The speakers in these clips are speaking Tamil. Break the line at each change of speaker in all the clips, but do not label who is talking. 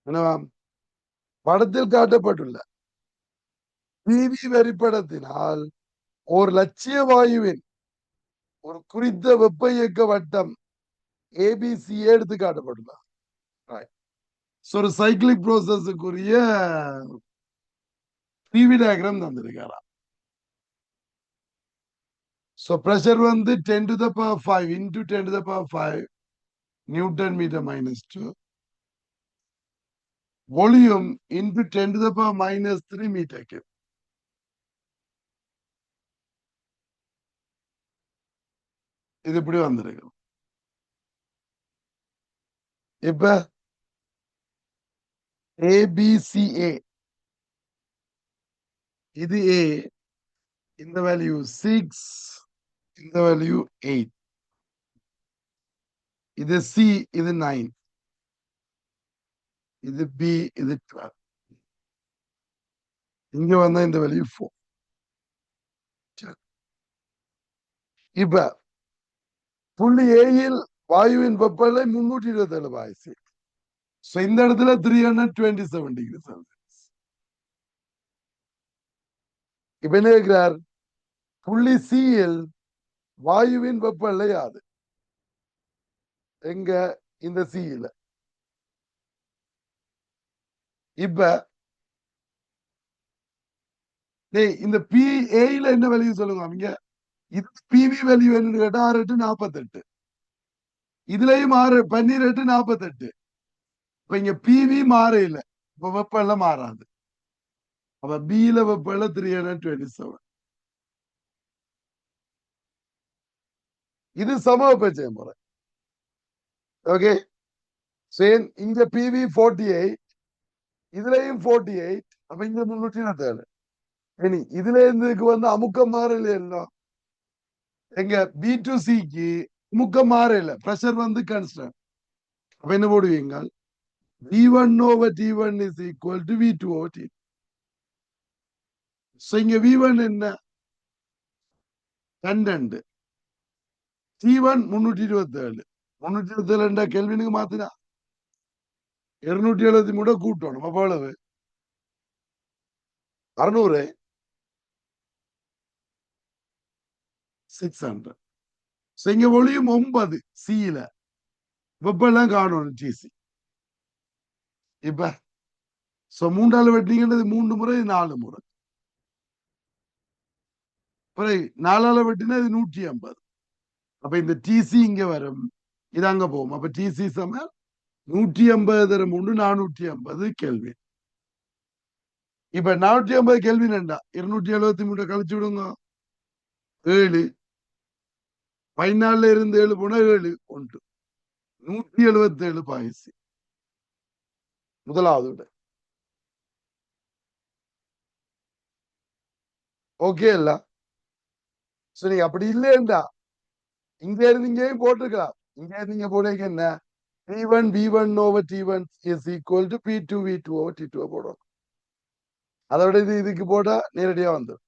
என்னவா படத்தில் காட்டப்பட்டுள்ள பிவி வரிப்படத்தினால் ஒரு லட்சிய வாயுவின் ஒரு குறித்த வெப்ப இயக்க வட்டம் ஏபிசி எடுத்து காட்டப்பட்டுள்ளது. ஒரு சைக்கிளிக் ப்ரோசஸுக்குரிய பிவி டயக்ராம் தந்திருக்காரா. So pressure வந்து 10 to the power 5 into 10 to the power 5 Newton meter minus 2. Volume into 10 to the power minus 3 meter cube. இது இப்படி வந்திருக்கு. இப்ப ABCA இது A, இந்த வேல்யூ 6, இந்த வேல்யூ 8. இது C, இது 9. இது B, இது 12. இங்க வந்தா இந்த வேல்யூ 4. இப்ப புள்ளி ஏயில் வாயுவின் வெப்பநிலை 327 பாய்ச்சி. இந்த இடத்துல 327 டிகிரி செல்சியஸ். இப்ப என்ன இருக்கிறார்? புள்ளி சியில் வாயுவின் வெப்பநிலை யாது? எங்க? இந்த சியில. இப்ப இந்த பி ஏல என்ன வேல்யூ சொல்லுங்க அவங்க? இது பிவி வேல்யூ என்னன்னு கேட்டா 6 8 48. இதுலயும் 6 12 48. இப்ப இங்க பிவி மாற இல்ல, இப்ப வெப்பநிலை மாறாது. அப்ப பியில வெப்பநிலை 327. இது சமவெப்ப செயல்முறை. ஓகே, இங்க பிவி 48, இதுலயும் 48. அப்ப இங்க 327. இனி இதுல இருந்துக்கு வந்து அமுக்கம் மாறல எல்லாம். எங்க பி டு சிக்கு அமுக்கம் மாறல, பிரஷர் வந்து கான்ஸ்டன்ட். அப்ப என்ன போடுவீங்க? V1 over T1 is equal to V2 over T2. So இங்க V1 என்ன? 12. T1 327. 327 கெல்வினுக்கு மாத்தினா 273 கூட்டணும். அப்ப எவ்வளவு? 600. 600. இங்க ஒளியும் 9 சியில வெப்பெல்லாம் காணணும் டிசி. இப்ப மூன்றாள் வெட்டிங்கிறது 3 முறை, 4 முறை. 4ஆல வெட்டினா இது 150. அப்ப இந்த டிசி இங்க வரும், இது அங்க போகும். அப்ப டிசி சம 150 தரம் 3 450 கெல்வின். இப்ப 450 கெல்வின் என்றா 273 கழிச்சு விடுங்க. 7 14 இருந்து 7 போனா 7 1 177 பாய்ச்சி முதலாவது விட. ஓகே இல்ல? சரி, அப்படி இல்லையா இங்க இருந்து இங்கேயும் போட்டிருக்கலாம். இங்க இருந்து இங்க போடுங்க என்ன? P1 V1 over T1 is equal to P2 V2 over T2 போடும். அதோட இதுக்கு போட்டா நேரடியா வந்துடும்.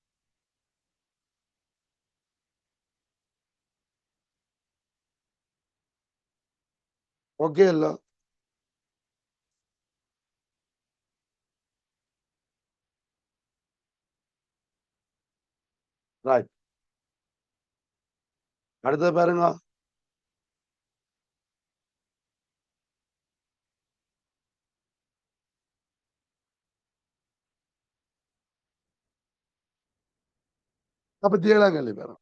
ஓகே இல்ல? ரைட். அடுத்த பாருங்க. அப்ப 7ஆம் கேள்வி பாருங்க.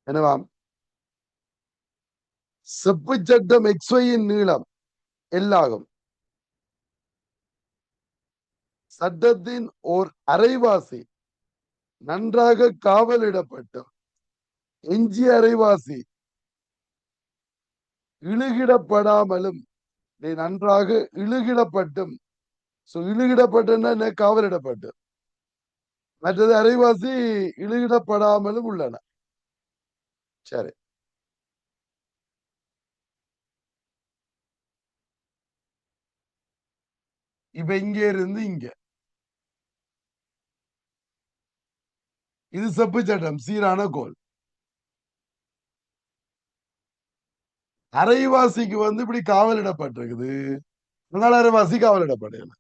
என்னவாம்? செப்பு சட்டம் XYயின் நீளம் எல்லாகும். சட்டத்தின் ஓர் அரைவாசி நன்றாக காவலிடப்பட்டும் எஞ்சிய அரைவாசி இழுகிடப்படாமலும் நன்றாக இழுகிடப்பட்டும். இழுகிடப்பட்ட காவலிடப்பட்டு, மற்றது அரைவாசி இழுகிடப்படாமலும் உள்ளன. சரி, இப்ப இங்க இருந்து இங்க இது செப்பு சட்டம், சீரான கோல். அரைவாசிக்கு இப்படி காவலிடப்பட்டிருக்குது, அதனால அரைவாசி காவலிடப்படல.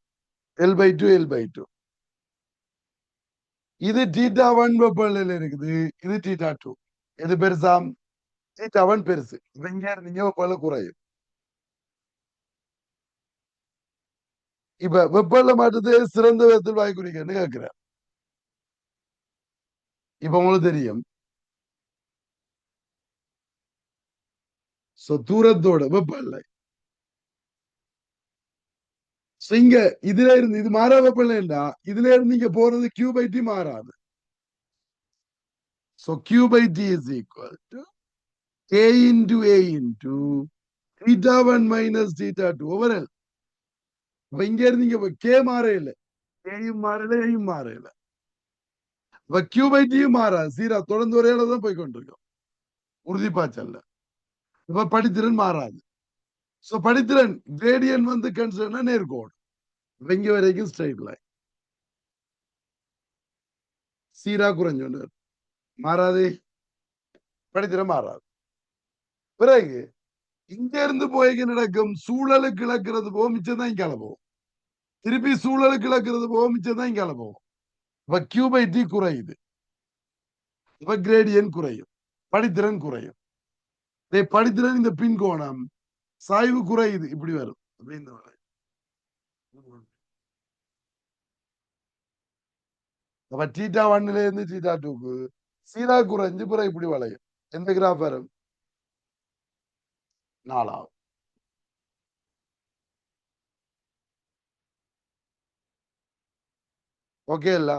L/2 L/2. இது θ1 வெப்பநிலையில இருக்குது, இது θ2. எது பெருசாம்? θ1 பெருசு. இங்க இருந்தீங்க வெப்பநிலை குறையும். இப்ப வெப்பநிலை மாற்றத்தை சிறந்த விதத்தில் வாய்க்குறிக்கன்னு கேட்கிறேன். இப்ப உங்களுக்கு தெரியும், தூரத்தோட வெப்பநிலை. இங்க இதுல இருந்து இது மாறா வெப்பநிலைண்டா, இதுல இருந்து இங்க போறது Q/T மாறாது. So Q/T is equal to K into A into θ1 minus θ2 over L. அப்ப இங்க இருந்து இங்க K மாறையில, Kயும் மாறல, Aயும் மாறல. அப்ப Q/Tயும் மாறாது, சீரா தொடர்ந்து ஒரே அளவு தான் போய் கொண்டிருக்கும் உறுதிப்பாய்ச்சல்ல. இப்ப படித்திறன் மாறாது. சோ படித்திறன் கிரேடியன் கன்சிடர்னா நேர்கோடு. இங்க வரைக்கும் ஸ்ட்ரைட் லைன். சீரா குறைஞ்சு மாறாது, படித்திறன் மாறாது. பிறகு இங்க இருந்து போய்க்கு நடக்கும் சூழலுக்கு இழக்கிறது போக மிச்சம் தான் இங்கால போகும். திருப்பி சூழலுக்கு இழக்கிறது போக மிச்சம் தான் இங்கால போகும். இப்ப Q/T குறையுது, இப்ப கிரேடியன் குறையும், படித்திறன் குறையும். படித்திறன் இந்த பின்கோணம் சாய்வு குறையுது, இப்படி வரும். அப்ப θ1 இருந்து θ2க்கு சீரா குறைஞ்சு பிறகு இப்படி வளையும். எந்த கிராஃப் வரும்? 4ஆவது. ஓகே இல்ல?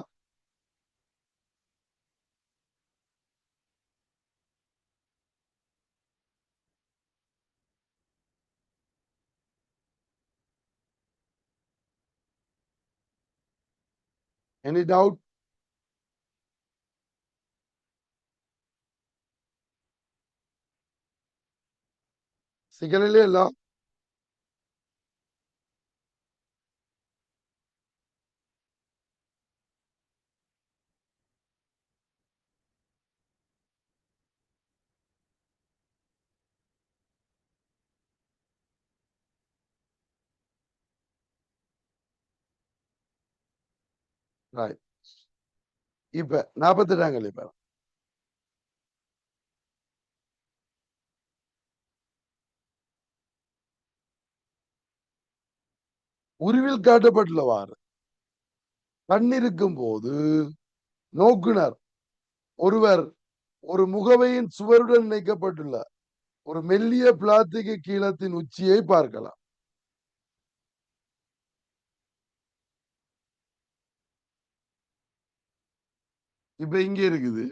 Any doubt? சிக்கலிலே இல்ல? ரைட். இப்ப 48ஆம் கேள்வி பாருங்க. உருவில் காட்டப்பட்டுள்ளவாறு கண்ணிருக்கும் போது நோக்குனர் ஒருவர் ஒரு முகவையின் சுவருடன் இணைக்கப்பட்டுள்ள ஒரு மெல்லிய பிளாஸ்டிக் கீழத்தின் உச்சியை பார்க்கலாம். இப்ப இங்க இருக்குது,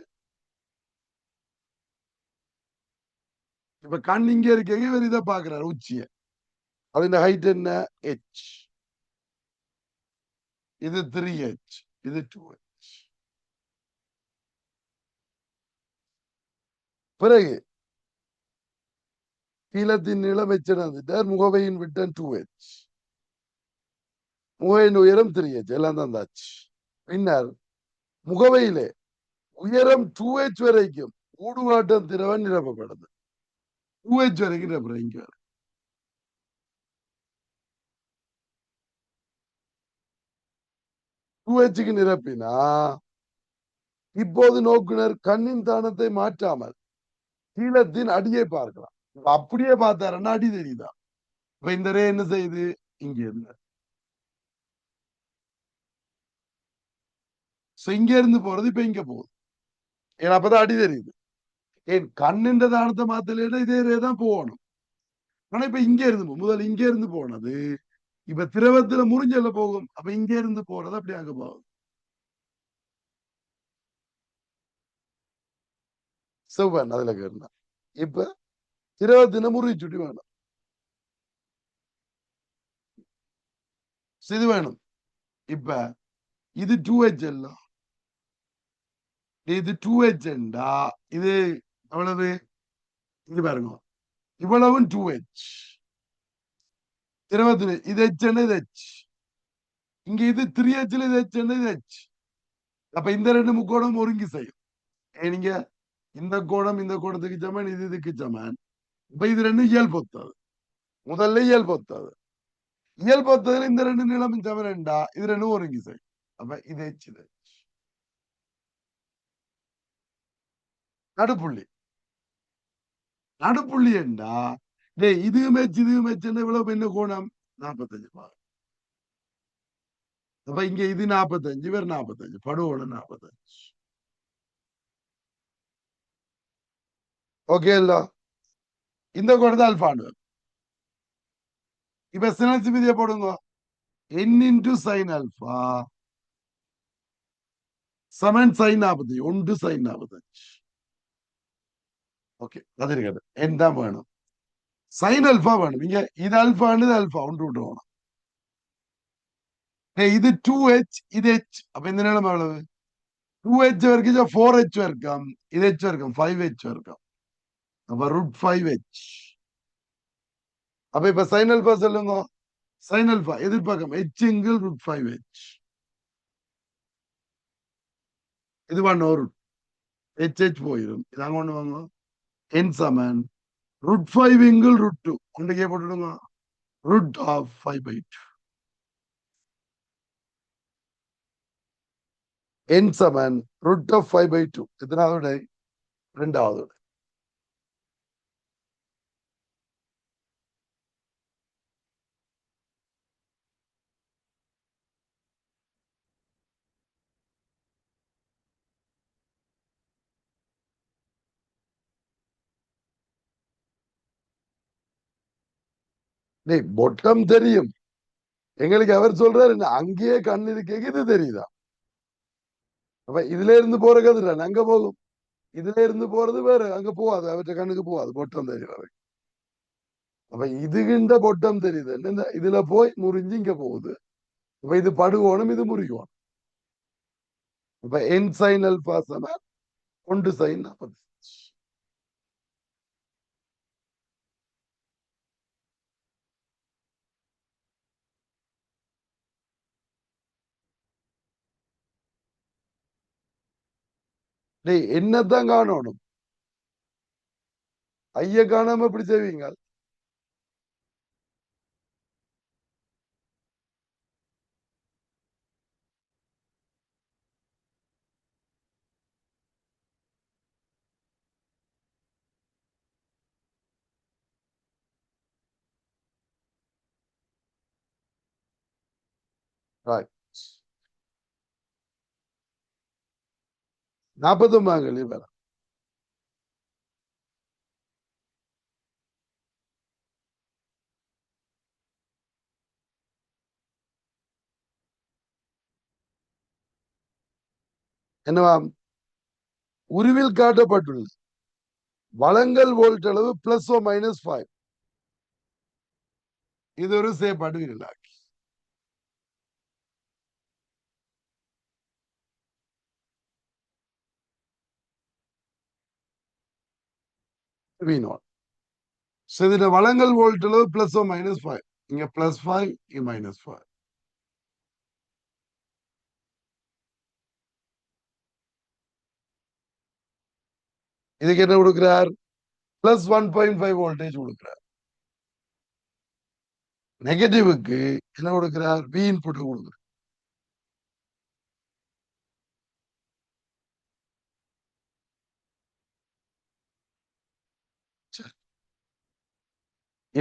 இப்ப கண் இங்க இருக்க இவர் இதை பாக்குறாரு, உச்சிய. அதன் ஹைட் என்ன? H. இது 3H, இது 2H. பிறகு கீழத்தின் நீளம் H, முகவையின் விட்டம் 2H, முகவையின் உயரம் 3H, எல்லாம் தந்தாச்சு. பின்னர் முகவையிலே உயரம் 2H வரைக்கும் ஊடுகாட்டம் திரவம் நிரப்பப்படுது. 2H வரைக்கும் நிரப்புறேன். இங்க 2Hக்கு நிரப்பினா இப்போது நோக்குனர் கண்ணின் தானத்தை மாற்றாமல் கீழத்தின் அடியை பார்க்கலாம். அப்படியே பார்த்தாருன்னா அடி தெரியுதா? இப்ப இந்த ரே என்ன செய்யுது? இங்க இருந்து இங்க இருந்து போறது இப்ப இங்க போகுது. ஏன்னா அப்பதான் அடி தெரியுது. ஏன் கண்ணின் தானத்தை மாத்தலைன்னா இதே ரே தான் போகணும். ஆனா இப்ப இங்க இருந்து முதல் இங்க இருந்து போனது இப்ப திரவத்துல முறிஞ்சல போகும். அப்ப இங்க இருந்து போறது அப்படி அங்க போகும். செவ்வன் அதுல கேட்டா இப்ப திரவத்தின முறிவு சுட்டி வேணும், இது வேணும். இப்ப இது 2H எல்லாம், இது 2H இது எவ்வளவு? இது பாருங்க, இவ்வளவும் 2H. திரவத்தில் இது H, இது H. இங்க இது 3H, இது H, இது H. அப்ப இந்த ரெண்டு முக்கோணம் ஒருங்கி செய்யும். நீங்க இந்த கோணம் இந்த கோணத்துக்கு சமன், இது இதுக்கு சமன். இப்ப இது ரெண்டு இயல்பொத்தது. முதல்ல இயல்பொத்தது. இயல்பொத்ததுல இந்த ரெண்டு நிலமும் சமன்டா இது ரெண்டும் ஒருங்கி செய்யும். அப்ப இது இது நடுப்புள்ளி. நடுப்புள்ளி என்றா இது மேட்ச் இது மேட்ச் இவ்வளவு என்ன கோணம் 45 பாகம். அப்ப இங்க இது 45 வேற 45 படுவோட 45. ஓகே இல்ல, இந்த கோணத்தை அல்பாண்டு. இப்ப சினல்ஸ் விதியை போடுங்க. n இன்டு சைன் அல்பா சமன் சைன் 45 ஒன்று சைன் 45. ஓகே அது இருக்கட்டும். n தான் வேணும். சைன் அல்பா வேணும். இங்க இது அல்பாண்டு அல்பா ஒன்று விட்டுருவோம். இது 2h இது h. அப்ப இந்த நிலம் எவ்வளவு 2h வரைக்கும் 4h வரைக்கும் இது h வரைக்கும் 5h வரைக்கும். அப்ப √5h. அப்ப இப்ப சைன் அல்பா சொல்லுங்க. சைன் அல்பா எதிர்பார்க்கம் h இங்கில் √5h. இது ஒரு h போயிடும். இதாங்க ஒண்ணு வாங்க n சமன் √5 இங்கில் √2 ஒன்றுக்கே போட்டுடுங்க. √5/2 n சமன் √5/2. எத்தனாவது விடை? இரண்டாவது விடை. பொட்டம் தெரியும் எங்களுக்கு. அவர் சொல்றாரு அங்கேயே கண் இருக்கு, இது தெரியுதா? அப்ப இதுல இருந்து போற கதிர அங்க போகும். இதுல இருந்து போறது வேற, அங்க போவாது, அவற்றை கண்ணுக்கு போவாது. பொட்டம் தெரியாது. அப்ப இதுகின்ற பொட்டம் தெரியுது. இதுல போய் முறிஞ்சு இங்க போகுது. அப்ப இது படுகோணம், இது முறிகோணம். அப்ப என் சைன் அல்பா சமன் 1 சைன் 45. என்னத்தான் காணணும்? ஐய காணாம எப்படி செய்வீங்க? Right. 49 வேற. என்னவா உருவில் காட்டப்பட்டுள்ளது வளங்கள் வோல்ட் அளவு +or -5. இது ஒரு செயற்பாடு விரலாக்கி. இதுல வளங்கள் வோல்ட் அளவு +or-5. இங்க +5 இங்க -5. இதுக்கு என்ன கொடுக்கிறார்? +1.5 வோல்டேஜ் கொடுக்கிறார். நெகட்டிவுக்கு என்ன கொடுக்கிறார்? V இன்புட் கொடுக்கிறார்.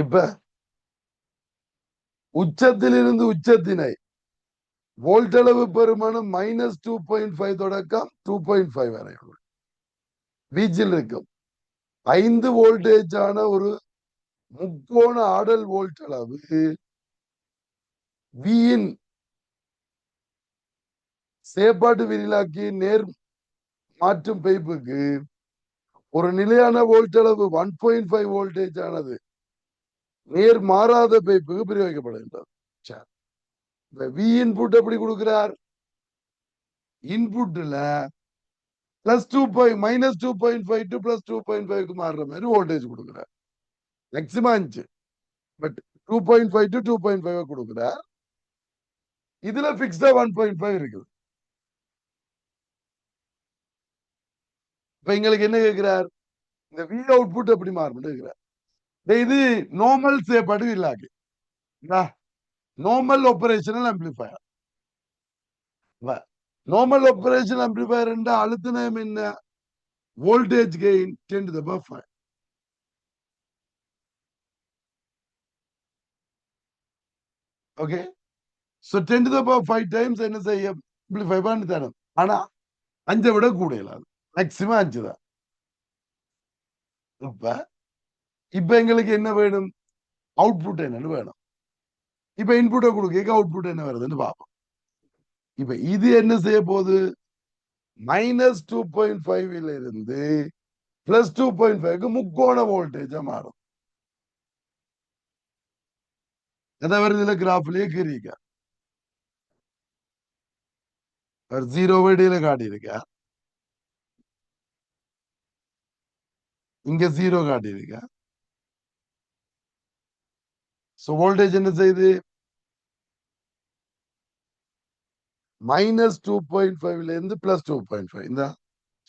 இப்ப உச்சத்திலிருந்து உச்சத்தினை வோல்ட் அளவு பெருமானம் -2.5 தொடக்கம் 2.5 வரை வீச்சில் இருக்கும் 5 வோல்டேஜ் ஆன ஒரு முக்கோண ஆடல் வோல்ட் அளவு வியின் செயற்பாட்டு விரிலாக்கி நேர் மாற்றும் பைப்புக்கு ஒரு நிலையான வோல்ட் அளவு 1.5 வோல்டேஜ் ஆனது நேர் மாறாத பைப்புக்கு பிரயோகிக்கப்படுகின்றது. வி இன்புட் எப்படி கொடுக்கிறார்? இன்புட்ல -2.5 டு +2.5 மாறுற மாதிரி வோல்டேஜ் கொடுக்கிறார். மேக்சிமம் 5, பட் 2.5 டு 2.5 கொடுக்கிறார். இதுல பிக்ஸ்டா 1.5 இருக்குது. இப்ப எங்களுக்கு என்ன கேட்கிறார், இந்த வி அவுட்புட் எப்படி மாறும் கேட்கிறார். இது நார்மல் செய்யப்படு இல்லாக்கு normal operational amplifier. Normal operation amplifier என்ற அழுத்தினம் என்ன, voltage gain 10 to the power 5. Okay, so 10 to the power 5 times என்ன செய்ய ஆம்பிளிஃபை பண்ணி தரும். ஆனா 5 விட கூட இல்லாது, மேக்சிமம் 5 தான். இப்ப இப்ப எங்களுக்கு என்ன வேணும், அவுட்புட் என்னன்னு வேணும். இப்ப இன்புட்டை கொடுக்க அவுட்புட் என்ன வருதுன்னு பார்ப்போம். இப்ப இது என்ன செய்ய போகுது, -2.5 இருந்து +2.5க்கு முக்கோண வோல்டேஜா மாறும். எதை வருது இதுல கிராஃப்லயே கீறிக்க, ஒரு 0 இடையில காட்டியிருக்க, இங்க 0 காட்டியிருக்க. சோ வோல்டேஜ் என்ன செய்யுது, -2.5 இருந்து +2.5. இந்த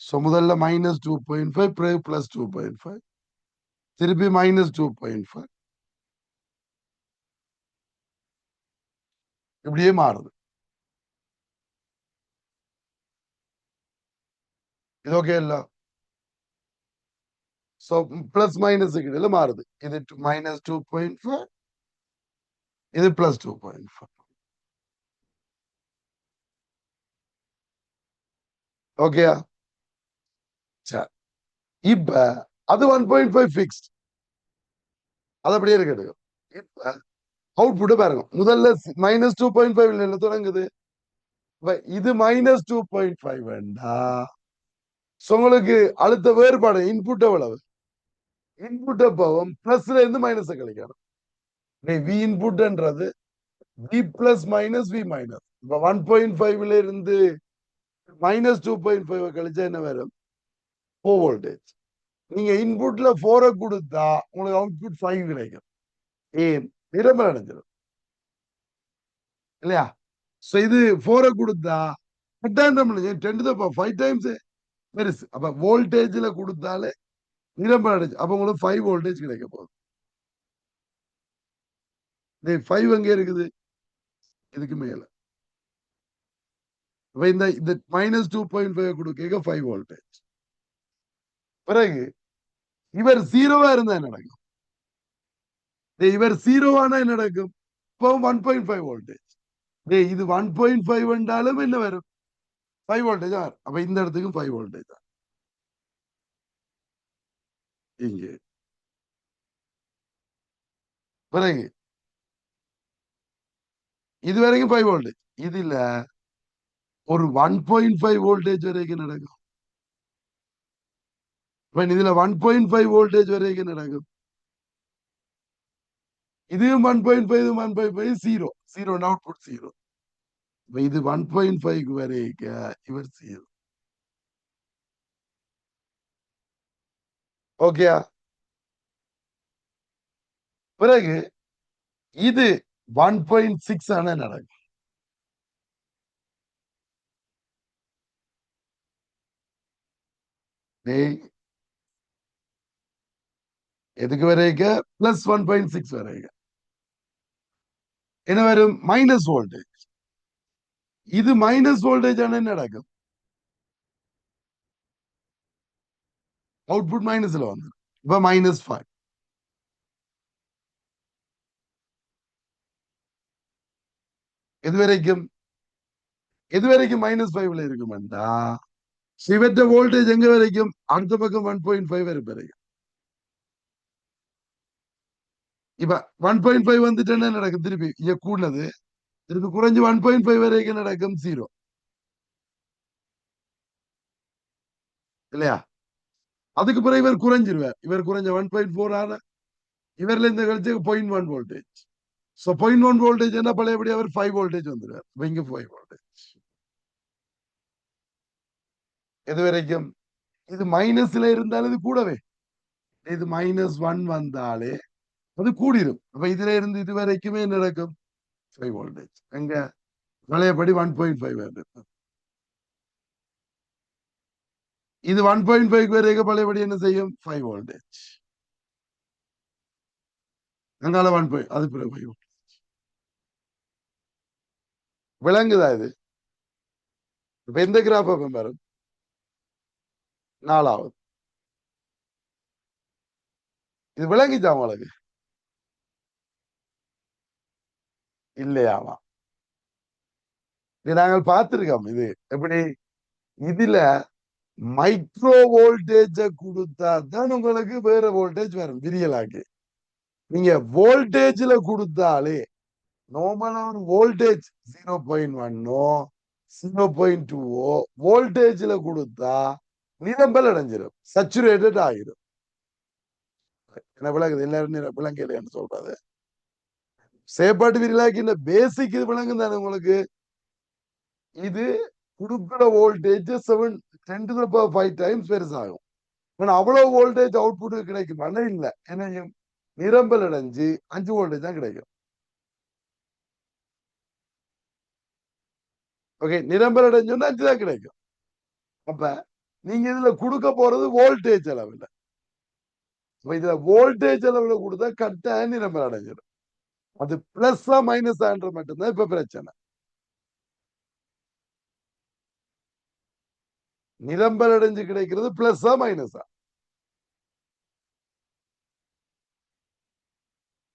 சோ முதல்ல -2.5 பிறகு +2.5 திருப்பி -2.5 இப்படியே மாறுது. இது ஓகே இல்ல, சோ பிளஸ் மைனஸ் இடையில மாறுது. இது -2.5, இது +2.5. ஓகேயா, சரி. இப்ப அது 1.5 பிக்ஸ்ட், அது அப்படியே இருக்கு. இப்ப அவுட்புட் பாருங்க, முதல்ல -2.5 தொடங்குது. இது -2.5 வேண்டா, உங்களுக்கு அழுத்த வேறுபாடு இன்புட் எவ்வளவு, இன்புட் எப்பவும் பிளஸ்ல இருந்து மைனஸ் கழிக்கணும். வி இன்புட்ன்றது V plus minus V minus. இப்ப 1.5ல இருந்து -2.5 கழிச்சா என்ன வரும், 4 வோல்டேஜ். நீங்க இன்புட்ல 4 கொடுத்தா உங்களுக்கு அவுட்புட் 5 கிடைக்கும். ஏன், நிரம்பல் அடைஞ்சிடும் இல்லையா. சோ இது 4 கொடுத்தா 10 to the power 5 டைம்ஸ் பெருசு. அப்ப வோல்டேஜ்ல கொடுத்தாலே நிரம்பல் அடைஞ்சு, அப்ப உங்களுக்கு 5 வோல்டேஜ் கிடைக்க போகுது. 5 எங்க இருக்குது, இதுக்கு மேல. இந்த -2.5 கொடுக்க 5 வோல்டேஜ். பிறகு இவர் 0வா இருந்தா என்ன நடக்கும், இவர் 0வானா என்ன நடக்கும், இப்போ 1.5 வோல்டேஜ். இது 1.5 என்றாலும் என்ன வரும், 5 வோல்டேஜ் வரும். அப்ப இந்த இடத்துக்கு 5 வோல்டேஜ் தான் இங்கே. பிறகு இது வரைக்கும் 5 வோல்டேஜ், இதுல ஒரு 1.5 வோல்டேஜ் வரைக்கும் நடக்கும். இதுல 1.5 வோல்டேஜ் வரைக்கும் நடக்கும். இதுவும் 1.5, 1.5 0 0 அவுட்புட் 0. இது 1.5 வரைக்கும் இவர் 0. ஓகே, பிறகு இது 1.6 ஆன நடக்கும். எதுக்கு வரைக்கும், +1.6 வரைக்கும் என்ன வரும், மைனஸ் வோல்டேஜ். இது மைனஸ் வோல்டேஜ் ஆன நடக்கும், அவுட்புட் மைனஸ்ல வந்து இப்ப -5. எது வரைக்கும், எது வரைக்கும் -5ல இருக்கும்டா, இவற்ற வோல்டேஜ் எங்க வரைக்கும், அடுத்த பக்கம் 1.5 வரைக்கும். இப்ப 1.5 வந்துட்டு என்ன நடக்கும், திருப்பி இங்க கூடது திருப்பி குறைஞ்சு 1.5 வரைக்கும் நடக்கும் 0 இல்லையா. அதுக்கு பிறகு இவர் குறைஞ்சிருவார், இவர் குறைஞ்ச 1.4 ஆன இவர்ல இருந்து கழிச்சு 0.1 வோல்டேஜ். சோ 0.1 வோல்டேஜ் என்ன பழையபடி அவர் 5 வோல்டேஜ் வந்துருவார். இங்க 5 வோல்டேஜ் எது வரைக்கும், இது மைனஸ்ல இருந்தாலும் இது கூடவே, இது -1 வந்தாலே அது கூடிரும். அப்ப இதுல இருந்து இது வரைக்குமே நடக்கும் 5 வோல்டேஜ். எங்க பழையபடி 1.5 வருது. இது 1.5 வரைக்கும் பழையபடி என்ன செய்யும் 5 வோல்டேஜ். அங்கால 1. அது பிறகு 5 விளங்குதா இது? இப்ப எந்த கிராஃப் வரும்? 4வது. இது விளங்கிச்சா உங்களுக்கு? இல்லையாமா? இது நாங்கள் பார்த்திருக்கோம். இது எப்படி இதுல மைக்ரோ வோல்டேஜ கொடுத்தா தான் உங்களுக்கு வேற வோல்டேஜ் வரும் விரியலாக்கு. நீங்க வோல்டேஜ்ல கொடுத்தாலே நார்மலா ஒரு வோல்டேஜ் 0.1ஓ 0.2ஓ வோல்டேஜ்ல கொடுத்தா நிரம்பல் அடைஞ்சிடும், சச்சுரேட்டட் ஆகிடும். என்ன விளங்குது? எல்லாரும் விளங்கலைன்னு சொல்றது. செயற்பாட்டு விரிலாக்கி இந்த பேசிக் இது விளங்கும் தானே உங்களுக்கு. இது கொடுக்கிற வோல்டேஜ் 10⁵ டைம்ஸ் பெருசாகும். அவ்வளவு வோல்டேஜ் அவுட்புட் கிடைக்கும் இல்ல, என்ன நிரம்பல் அடைஞ்சு 5 வோல்டேஜ் தான் கிடைக்கும். ஓகே, நிரம்பல் அடைஞ்சோன்னா 5 தான் கிடைக்கும். அப்ப நீங்க இதுல கொடுக்க போறது வோல்டேஜ் அளவுல. இதுல வோல்டேஜ் அளவுல கொடுத்தா கட்டாயம் நிரம்பல் அடைஞ்சிடும். அது பிளஸ்ஸா மைனஸ் ஆன்ற மட்டும்தான் இப்ப பிரச்சனை. நிரம்பல் அடைஞ்சு கிடைக்கிறது பிளஸ்ஸா மைனஸா?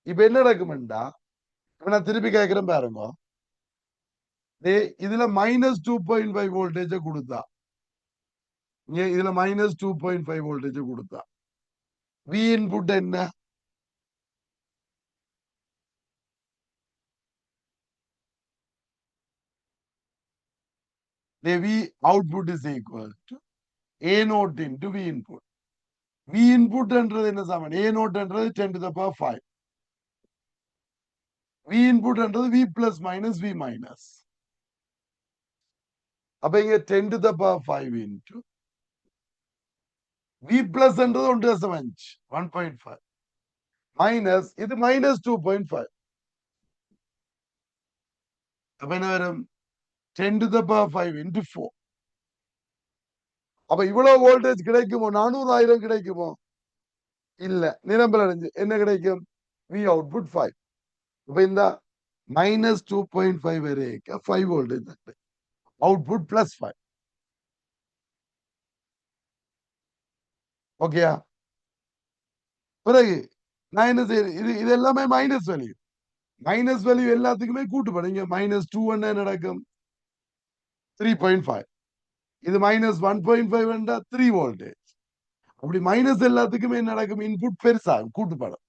இப்ப என்ன நடக்கும்டா, இப்ப நான் திருப்பி கேட்கிறேன் பாருங்க. இதுல -2.5 வோல்டேஜ் கொடுத்தா, இதுல -2.5 வோல்டேஜ் கொடுத்தா வி இன்புட் என்ன? V output is equal to A naught into V input. V input என்றது என்ன சமன்? A naught என்றது 10⁵. V input என்றது V plus minus V minus. அப்ப இங்க 10⁵ into V plus என்றது 1.5 1.5 மைனஸ் இது -2.5. அப்ப என்ன வரும்? 10⁵ into 4. அப்ப இவ்வளவு வோல்டேஜ் கிடைக்குமோ? 400,000 கிடைக்குமோ? இல்ல, நிரம்பல் அடைஞ்சு என்ன கிடைக்கும்? V output 5. இப்ப இந்த -2.5 வரைக்கும் 5 வோல்டேஜ் அவுட்புட் +5. ஓகேயா? பிறகு நான் என்ன செய்யறேன்? இது எல்லாமே மைனஸ் வேல்யூ. மைனஸ் வேல்யூ எல்லாத்துக்குமே கூட்டு பண்ணுங்க. -2 என்ன நடக்கும்? 3.5. இது -1.5 என்றா 3 வோல்டேஜ். அப்படி மைனஸ் எல்லாத்துக்குமே என்ன நடக்கும்? இன்புட் பெருசாகும், கூட்டு படம்.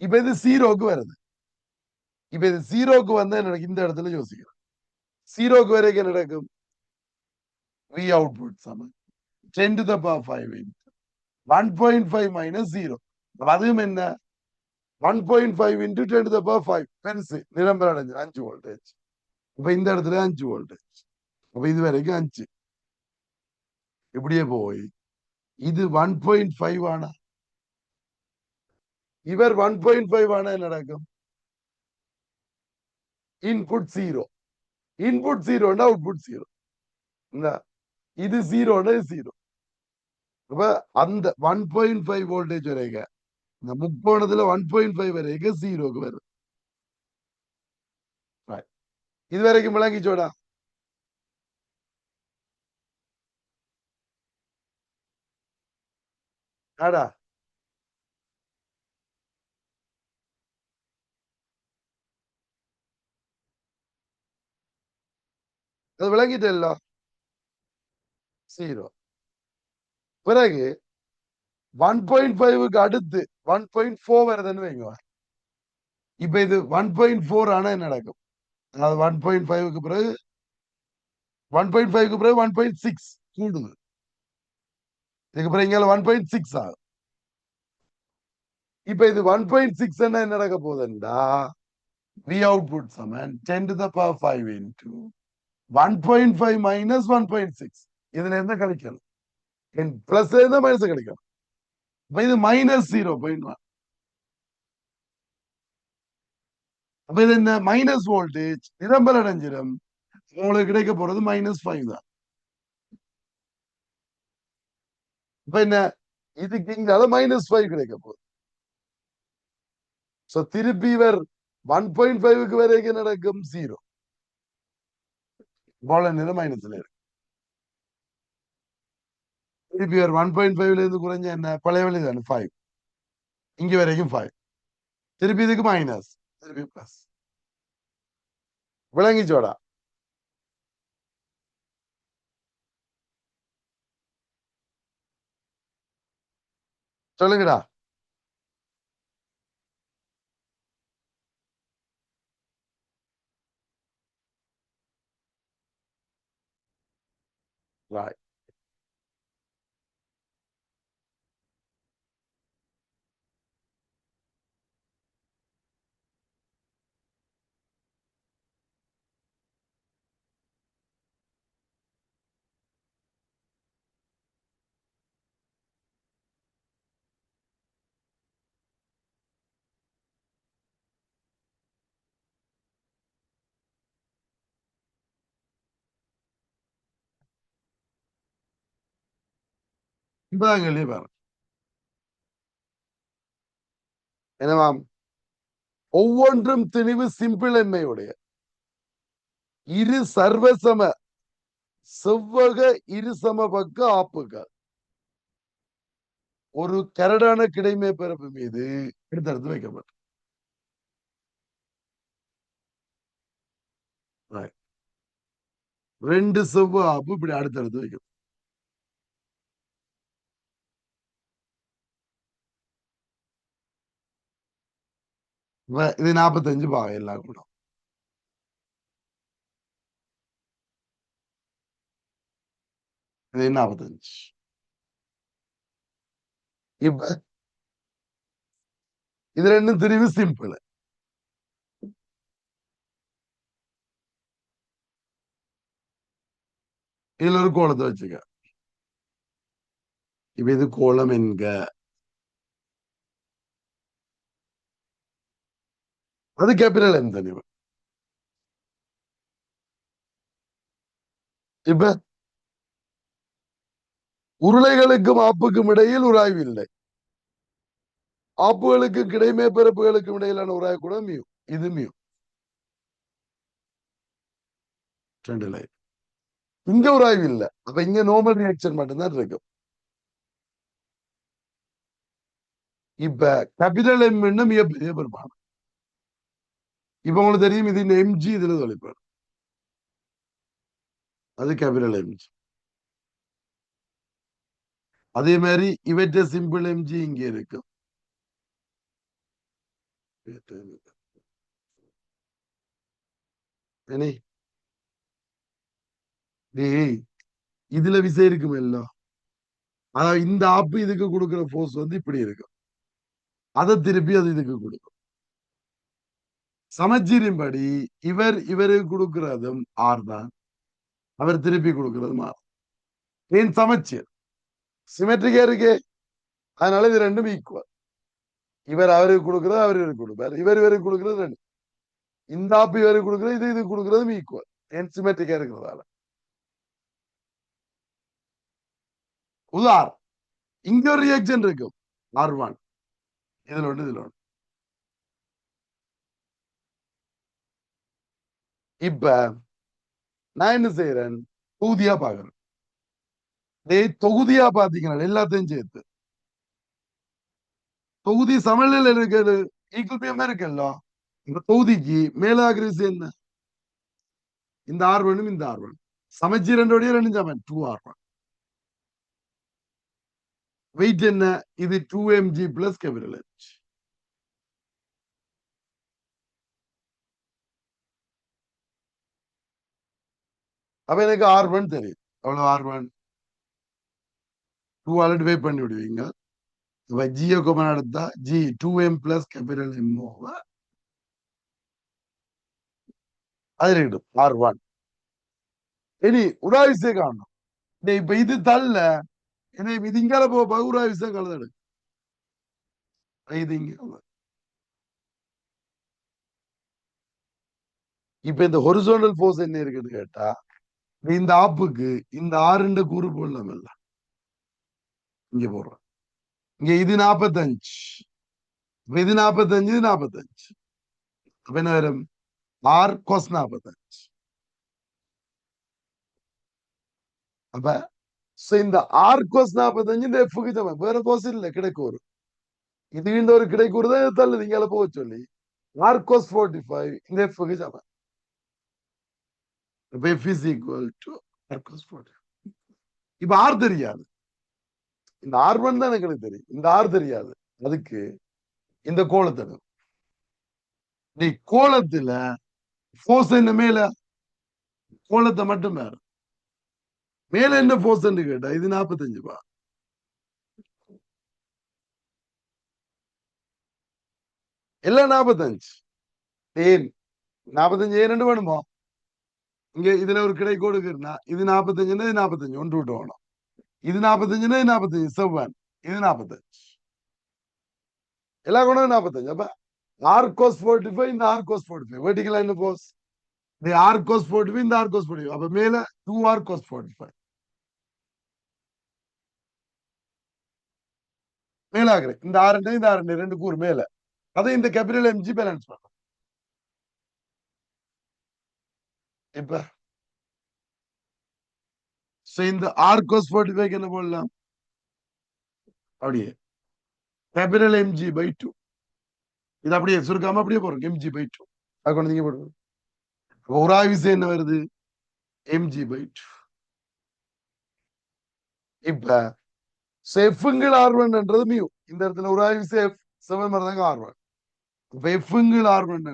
இப்ப இது 0க்கு வருது. இப்ப இது 0க்கு வந்தா என்ன நடக்கும்? இந்த இடத்துல யோசிக்கிறோம். 0க்கு வரைக்கும் என்ன நடக்கும்? V output சமம் 10⁵ into 1.5 minus 0. அதுவும் என்ன? 1.5 into 10⁵ பெருசு, நிரம்பல் அடைஞ்சு 5 வோல்டேஜ். இப்ப இந்த இடத்துல 5 வோல்டேஜ். அப்ப இது வரைக்கும் 5. இப்படியே போய் இது 1.5 ஆனா, இவர் 1.5 ஆனா என்ன நடக்கும்? இன்புட் 0. Input 0 output 0. இது 0 0. அப்ப அந்த 1.5 வோல்டேஜ் வரைக்கும் இந்த முக்கோணத்துல 1.5 வரைக்கும் 0க்கு வருது. இது வரைக்கும் விளங்கிச்சோடா? ஆடா அது விளங்கிட்டல்ல? 0. பிறகு 1.5க்கு அடுத்து 1.4 வருதுன்னு வைங்க. இப்ப இது 1.4 ஆனா என்ன நடக்கும்? அதாவது 1.5க்கு பிறகு 1.5க்கு பிறகு 1.6 கூடுது. இதுக்கு பிறகு இங்க 1.6 ஆகும். இப்ப இது 1.6 என்ன நடக்க போகுதுண்டா, V output சமன் 10⁵ into 1.5 minus 1.6. இதுல இருந்து கழிக்கணும். பிளஸ் இருந்தா மைனஸ் கிடைக்கும். இது -0.1. அப்ப இது என்ன? மைனஸ் வோல்டேஜ் நிரம்பல் அடைஞ்சிடும். உங்களுக்கு கிடைக்க போறது -5 தான். இப்ப என்ன இதுக்கு இங்கால -5 கிடைக்க போகுது. திருப்பி இவர் 1.5க்கு வரைக்கும் நடக்கும் 0 போல நிலை மைனஸ்ல இருக்கு. திருப்பி இவர் 1.5ல இருந்து குறைஞ்ச என்ன பழைய வழி தானே 5 இங்க வரைக்கும் 5 திருப்பி இதுக்கு மைனஸ் திருப்பி பிளஸ் விளங்கிச்சோடா. சொல்லுங்கடா. Right. இப்பதான் கேள்வி பாருங்க. என்னவாம் ஒவ்வொன்றும் திணிவு சிம்பிள் எண்மையுடைய இரு சர்வசம செவ்வக இருசம பக்க ஆப்புகள் ஒரு கரடான கிடைமை பிறப்பு மீது எடுத்தடுத்து வைக்கப்பட்டது. ரெண்டு செவ்வக ஆப்பு இப்படி அடுத்தடுத்து வைக்கும். இது 45 பாகம் எல்லாம் கூட. இது 45. இப்ப இது ரெண்டும் திரிவு சிம்பிள். இதுல ஒரு கோலத்தை வச்சுக்க. இப்ப இது கோலம் என்க. அது கேபிட்டல் என் தனிவு. இப்ப உருளைகளுக்கும் ஆப்புக்கும் இடையில் உராய்வு இல்லை. ஆப்புகளுக்கும் கிடைமே பிறப்புகளுக்கும் இடையிலான உராய்வு கூட மியூ. இது மியூ. ரெண்டு லைன். இங்க உராய்வு இல்லை. அப்ப இங்க நார்மல் ரியாக்ஷன் மட்டும்தான் இருக்கும். இப்ப கேபிட்டல் எம் மிகப்பெரிய பெருமானம். இப்ப உங்களுக்கு தெரியும் இது இந்த எம்ஜி இதுல தொலைப்பாடு. அது கேபிட்டல் எம்ஜி. அதே மாதிரி இவற்ற சிம்பிள் எம்ஜி இங்க இருக்கும். இதுல விசை இருக்கும் எல்லாம். ஆனா இந்த ஆப்பு இதுக்கு கொடுக்கிற போர்ஸ் இப்படி இருக்கும். அதை திருப்பி அது இதுக்கு கொடுக்கும். சமச்சீரின்படி இவருக்கு கொடுக்கிறதும் ஆர் தான். அவர் திருப்பி கொடுக்கிறதும் ஆர். ஏன் சமச்சீர் சிமெட்ரிக்கா இருக்கு. அதனால இது ரெண்டும் ஈக்குவல். இவர் அவருக்கு கொடுக்கிறது அவர் இவருக்கு கொடுப்பார். இவருக்கு கொடுக்கிறது ரெண்டு. இந்த ஆப்பு இவருக்கு கொடுக்கிறது இது கொடுக்கிறதும் ஈக்குவல். ஏன் சிமெட்ரிக்கா இருக்கிறதால. உதார் இங்க ஒரு ரியாக்ஷன் இருக்கும். R1 இதுல ஒன்று இதுல ஒன்று. இப்ப நான் என்ன செய்யறேன் தொகுதியா பாக்குறேன். தொகுதியா பாத்தீங்கன்னா எல்லாத்தையும் சேர்த்து தொகுதி சமநிலையில் இருக்கிறது ஈக்குவல் இருக்குல்ல. இந்த தொகுதிக்கு மேலாகிற என்ன இந்த R1 இந்த R1 சமச்சீர் ரெண்டு சமன் 2R1. வெயிட் என்ன இது 2mg பிளஸ் கேபிட்டல் H. அப்ப எனக்கு R1 தெரியும். எவ்வளவு R1 2 ஆல் டிவைட் பண்ணி விடுவீங்க. இப்ப ஜியோ கொமன் எடுத்தா G 2m plus capital M அது இருக்கட்டும் R1. இனி உராவிசை காணும். இப்ப இது தள்ள இது இங்கால போ உராவிசை கலந்து இது இங்க. இப்ப இந்த ஹொரிசோண்டல் போர்ஸ் என்ன இருக்குன்னு கேட்டா இந்த ஆப்புக்கு இந்த ஆறுண்ட கூறு போடலாம் இல்ல. இங்க போடுறேன். இங்க இது 45. இது 45, இது 45. அப்ப என்ன வரும்? R cos 45. அப்ப இந்த ஆர் கோஸ் 45 இந்த எஃப்க்கு சமம். வேற கோஸ் இல்ல, கிடைக்கூறு. இது இந்த ஒரு கிடைக்கூறு தான் தள்ளுது இங்கால போக சொல்லி. ஆர் கோஸ் 45 இந்த எஃப்க்கு சமம். அப்ப F is equal to R cos 45. இப்ப ஆர் தெரியாது. இந்த R1 தான் எனக்கு தெரியும். இந்த ஆர் தெரியாது. அதுக்கு இந்த கோலத்தை நீ கோலத்துல போர்ஸ் என்ன மேல கோலத்தை மட்டும் வேற மேல என்ன போர்ஸ் கேட்டா இது 45 பா. எல்லாம் 45. ஏன் 45 ஏன் ரெண்டு வேணுமோ? இங்க இதுல ஒரு கிடை கொடுக்குறா இது 45, இது 45 ஒன்று விட்டு வேணும். இது 45, இது 45 செவ்வன், இது 45 எல்லா குணம் 45. அப்ப ஆர் கோஸ் 45 இந்த ஆர் கோஸ் 45 வெர்டிகல் என்ன போர்ஸ்? இந்த ஆர் கோஸ் 45 இந்த ஆர் கோஸ் 45. அப்ப மேல 2 ஆர் கோஸ் 45 மேல ஆகுறேன். இந்த ஆறு இந்த ஆறு ரெண்டு கூறு மேல அதை இந்த கேபிட்டல் எம்ஜி பேலன்ஸ் பண்ணும். இப்ப இந்த ஆர் கோஸ் 45 என்ன போடலாம்? அப்படியே கேபிட்டல் எம்ஜி பை 2. இது அப்படியே சுருக்காம அப்படியே போறோம். எம்ஜி பை 2 அது கொண்டு நீங்க போடுங்க. ஒரு விசை என்ன வருது? Mg by 2. இப்ப எஃப்ங்கில் R1 மியூ. இந்த இடத்துல ஒரு விசை எஃப் செவன் மாதிரிதாங்க R1. இப்ப எஃப்ங்கில் R1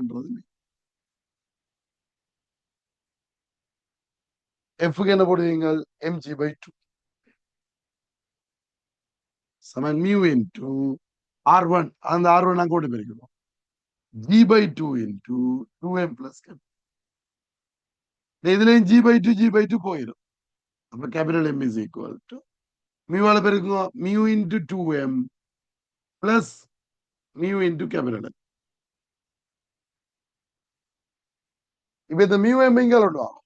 எஃப்க்கு என்ன போடுவீங்க? எம்ஜி பை 2 சமன் மியூ இன்டு R1. அந்த R1 நான் கூட்டி பிரிக்கணும். G by 2 into 2m plus M. இதுலயும் G by 2 G by 2 போயிடும். அப்ப capital M is equal to மியூவால பெருக்குங்க mu into 2m plus mu into capital M. இப்ப இந்த மியூ M இங்க விடுவாங்க.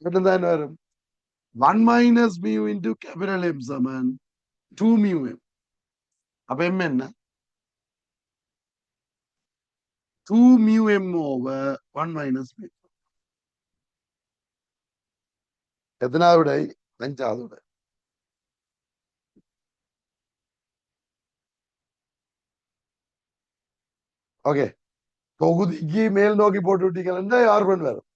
என்ன வரும்? 1 minus mu into capital M சமன் 2 மியூ M. அப்ப M என்ன? 2 mu M over 1 minus mu. எத்தனாவது விடை? 5வது விடை. ஓகே, தொகுதிக்கு மேல் நோக்கி போட்டு விட்டீங்கன்னா R1 வரும்.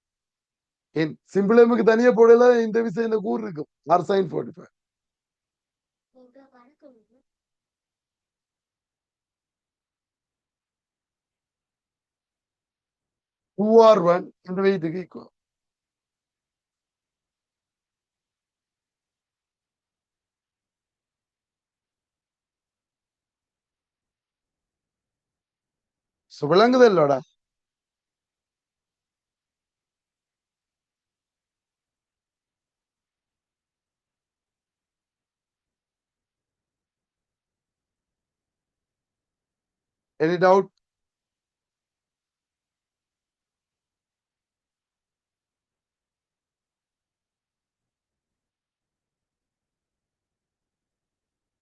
சிம்பிள் எம்முக்கு தனியா போடல இந்த விஷயம் இந்த கூறு இருக்கும். R sign 45. 2R1 இந்த வெயிட்டுக்கு ஈக்குவல். விளங்குது இல்லோட? Any doubt?